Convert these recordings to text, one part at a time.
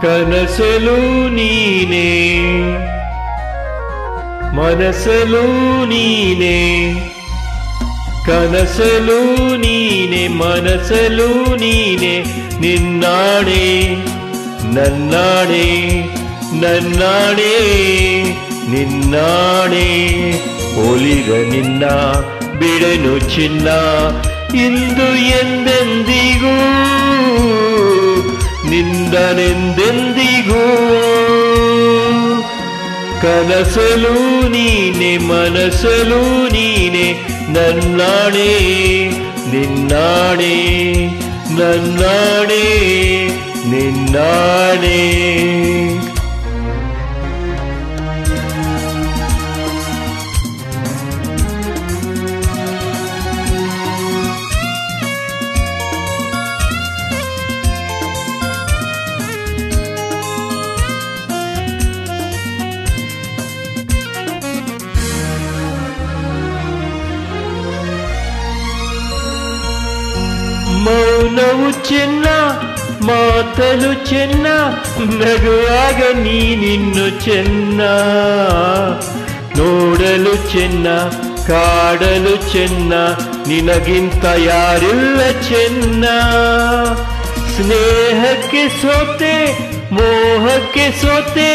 ಕನಸಲು ನೀನೆ ಮನಸಲು ನೀನೆ ಕನಸಲು ನೀನೆ ಮನಸಲು ನೀನೆ ನಿನ್ನಾಣೆ ನನ್ನಾಣೆ ನನ್ನಾಣೆ ನಿನ್ನಾಣೆ ಒಲಿದ ನಿನ್ನ ಬಿಡೆನು ಚಿನ್ನ ಇಂದು ಎಂದೆಂದಿಗೂ ನಿಂದನೆಂದೆಂದಿಗೂ ಕನಸಲು ನೀನೆ ಮನಸಲು ನೀನೆ ನನ್ನಾಣೆ ನಿನ್ನಾಣೆ ನನ್ನಾಣೆ ನಿನ್ನಾಣೆ ಮೌನವು ಚೆನ್ನ ಮಾತಲು ಚೆನ್ನ ನಗುವಾಗ ನೀನಿನ್ನು ಚೆನ್ನ ನೋಡಲು ಚೆನ್ನ ಕಾಡಲು ಚೆನ್ನ ನಿನಗಿಂತ ಯಾರಿಲ್ಲ ಚೆನ್ನ ಸ್ನೇಹಕ್ಕೆ ಸೋತೆ ಮೋಹಕ್ಕೆ ಸೋತೆ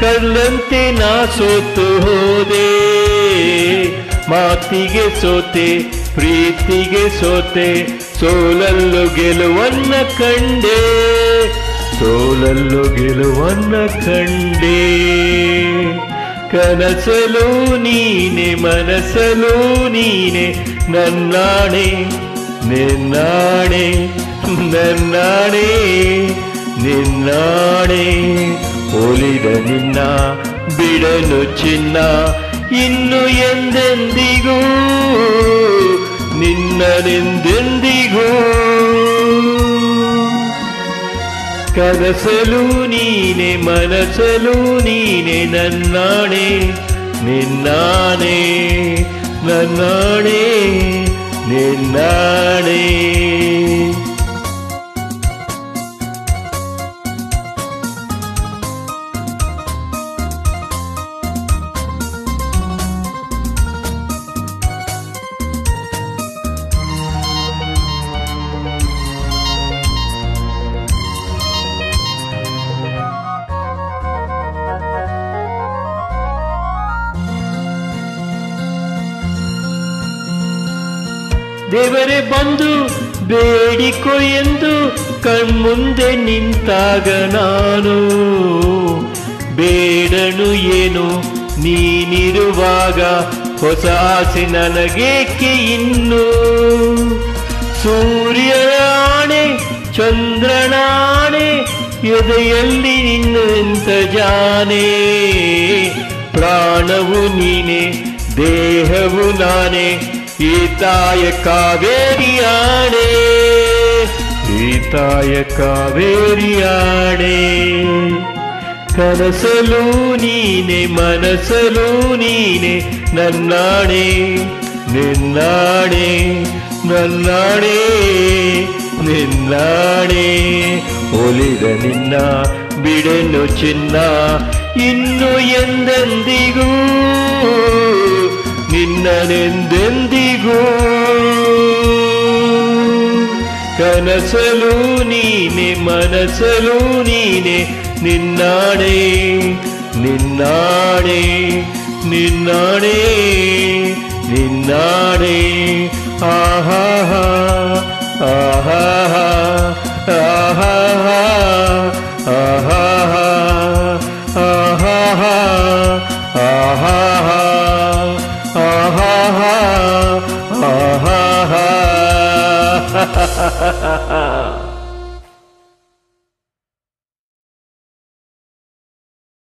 ಕಳ್ಳಂತೆ ನಾ ಸೋತು ಹೋದೆ ಮಾತಿಗೆ ಸೋತೆ ಪ್ರೀತಿಗೆ ಸೋತೆ ಸೋಲಲ್ಲು ಗೆಲುವನ್ನ ಕಂಡೆ ಸೋಲಲ್ಲು ಗೆಲುವನ್ನ ಕಂಡೆ ಕನಸಲು ನೀನೆ ಮನಸಲು ನೀನೆ ನನ್ನಾಣೆ ನಿನ್ನಾಣೆ ನನ್ನಾಣೆ ನಿನ್ನಾಣೆ ಒಲಿದ ನಿನ್ನ ಬಿಡನು ಚಿನ್ನ ಇನ್ನು ಎಂದೆಂದಿಗೂ ನಿನ್ನನೆಂದೆಂದಿಗೂ ಕನಸಲು ನೀನೆ ಮನಸಲು ನೀನೆ ನನ್ನಾಣೆ ನಿನ್ನಾಣೆ ನನ್ನಾಣೆ ನಿನ್ನಾಣೆ ದೇವರೇ ಬಂದು ಬೇಡಿಕೊ ಎಂದು ಕಣ್ಮುಂದೆ ನಿಂತಾಗ ನಾನು ಬೇಡನು ಏನು ನೀನಿರುವಾಗ ಹೊಸ ಆಸೆ ನನಗೇಕೆ ಇನ್ನು ಸೂರ್ಯನಾಣೆ ಚಂದ್ರನಾಣೆ ಎದೆಯಲ್ಲಿ ನಿನ್ನಂತ ಜಾನೆ ಪ್ರಾಣವು ನೀನೆ ದೇಹವು ನಾನೇ ಈ ತಾಯ ಕಾವೇರಿಯಾಣೆ ಈ ತಾಯ ಕಾವೇರಿಯಾಣೆ ಕನಸಲು ನೀನೆ ಮನಸಲು ನೀನೆ ನನ್ನಾಣೆ ನಿನ್ನಾಣೆ ನನ್ನಾಣೆ ನಿನ್ನಾಣೆ ಒಲಿದ ನಿನ್ನ ಬಿಡೆನು ಚಿನ್ನ ಇನ್ನು ಎಂದೆಂದಿಗೂ ನಿನ್ನನೆಂದೆಂದಿಗೂ ಕನಸಲು ನೀನೆ ಮನಸಲು ನೀನೆ ನಿನ್ನಾಣೆ ನಿನ್ನಾಣೆ ನಿನ್ನಾಣೆ ನಿನ್ನಾಣೆ ಆಹಾ ಆಹಾ